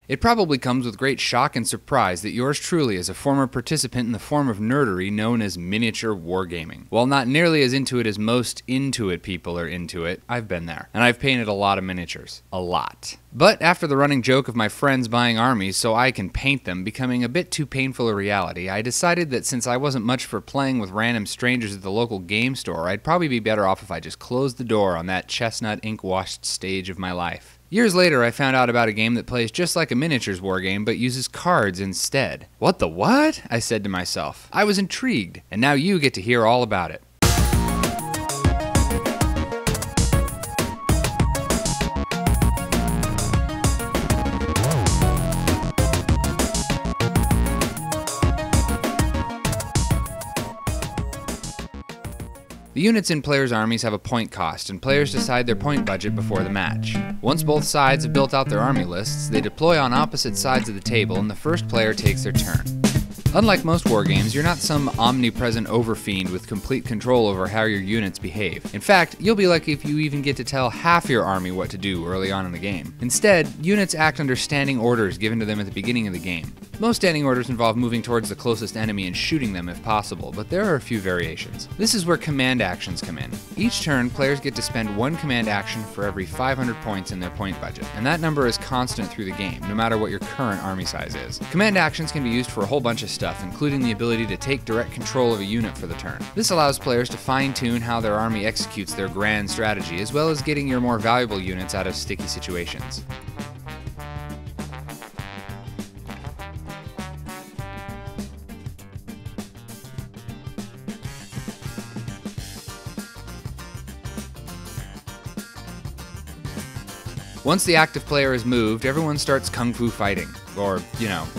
It probably comes with great shock and surprise that yours truly is a former participant in the form of nerdery known as miniature wargaming. While not nearly as into it as most into it people are into it, I've been there. And I've painted a lot of miniatures. A lot. But after the running joke of my friends buying armies so I can paint them becoming a bit too painful a reality, I decided that since I wasn't much for playing with random strangers at the local game store, I'd probably be better off if I just closed the door on that Chestnut Ink washed stage of my life. Years later, I found out about a game that plays just like a miniatures war game, but uses cards instead. What the what? I said to myself. I was intrigued, and now you get to hear all about it. The units in players' armies have a point cost, and players decide their point budget before the match. Once both sides have built out their army lists, they deploy on opposite sides of the table, and the first player takes their turn. Unlike most wargames, you're not some omnipresent overfiend with complete control over how your units behave. In fact, you'll be lucky if you even get to tell half your army what to do early on in the game. Instead, units act under standing orders given to them at the beginning of the game. Most standing orders involve moving towards the closest enemy and shooting them if possible, but there are a few variations. This is where command actions come in. Each turn, players get to spend one command action for every 500 points in their point budget, and that number is constant through the game, no matter what your current army size is. Command actions can be used for a whole bunch of stuff, including the ability to take direct control of a unit for the turn. This allows players to fine-tune how their army executes their grand strategy, as well as getting your more valuable units out of sticky situations. Once the active player is moved, everyone starts kung fu fighting. Or,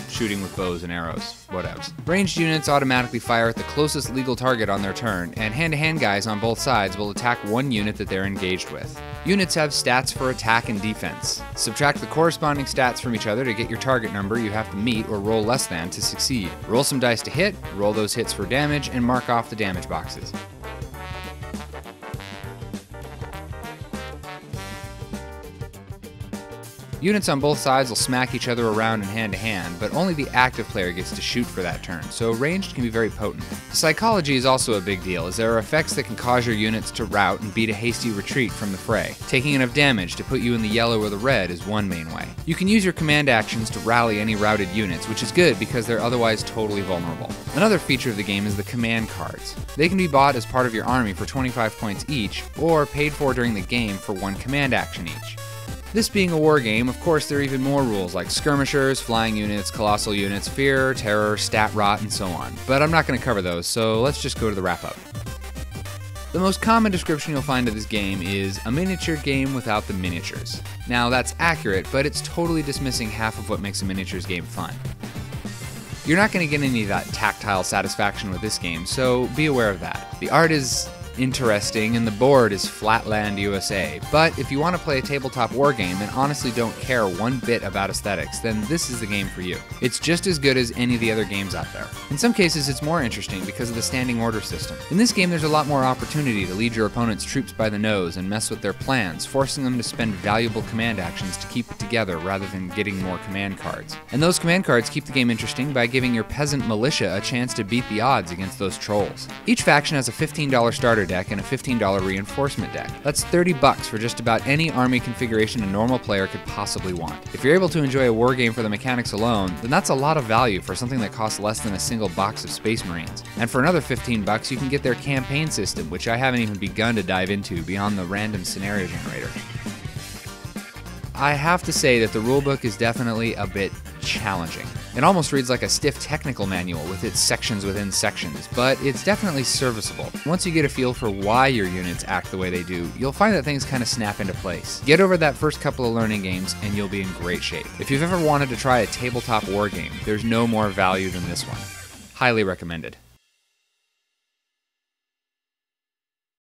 shooting with bows and arrows, whatevs. Ranged units automatically fire at the closest legal target on their turn, and hand-to-hand guys on both sides will attack one unit that they're engaged with. Units have stats for attack and defense. Subtract the corresponding stats from each other to get your target number you have to meet or roll less than to succeed. Roll some dice to hit, roll those hits for damage, and mark off the damage boxes. Units on both sides will smack each other around in hand-to-hand, but only the active player gets to shoot for that turn, so ranged can be very potent. Psychology is also a big deal, as there are effects that can cause your units to rout and beat a hasty retreat from the fray. Taking enough damage to put you in the yellow or the red is one main way. You can use your command actions to rally any routed units, which is good because they're otherwise totally vulnerable. Another feature of the game is the command cards. They can be bought as part of your army for 25 points each, or paid for during the game for one command action each. This being a war game, of course there are even more rules like skirmishers, flying units, colossal units, fear, terror, stat rot, and so on. But I'm not going to cover those, so let's just go to the wrap-up. The most common description you'll find of this game is a miniature game without the miniatures. Now that's accurate, but it's totally dismissing half of what makes a miniatures game fun. You're not going to get any of that tactile satisfaction with this game, so be aware of that. The art is interesting, and the board is Flatland USA. But if you want to play a tabletop war game and honestly don't care one bit about aesthetics, then this is the game for you. It's just as good as any of the other games out there. In some cases, it's more interesting because of the standing order system. In this game, there's a lot more opportunity to lead your opponent's troops by the nose and mess with their plans, forcing them to spend valuable command actions to keep it together rather than getting more command cards. And those command cards keep the game interesting by giving your peasant militia a chance to beat the odds against those trolls. Each faction has a $15 starter deck and a $15 reinforcement deck. That's $30 for just about any army configuration a normal player could possibly want. If you're able to enjoy a war game for the mechanics alone, then that's a lot of value for something that costs less than a single box of Space Marines. And for another $15, you can get their campaign system, which I haven't even begun to dive into beyond the random scenario generator. I have to say that the rulebook is definitely a bit challenging. It almost reads like a stiff technical manual with its sections within sections, but it's definitely serviceable. Once you get a feel for why your units act the way they do, you'll find that things kind of snap into place. Get over that first couple of learning games and you'll be in great shape. If you've ever wanted to try a tabletop war game, there's no more value than this one. Highly recommended.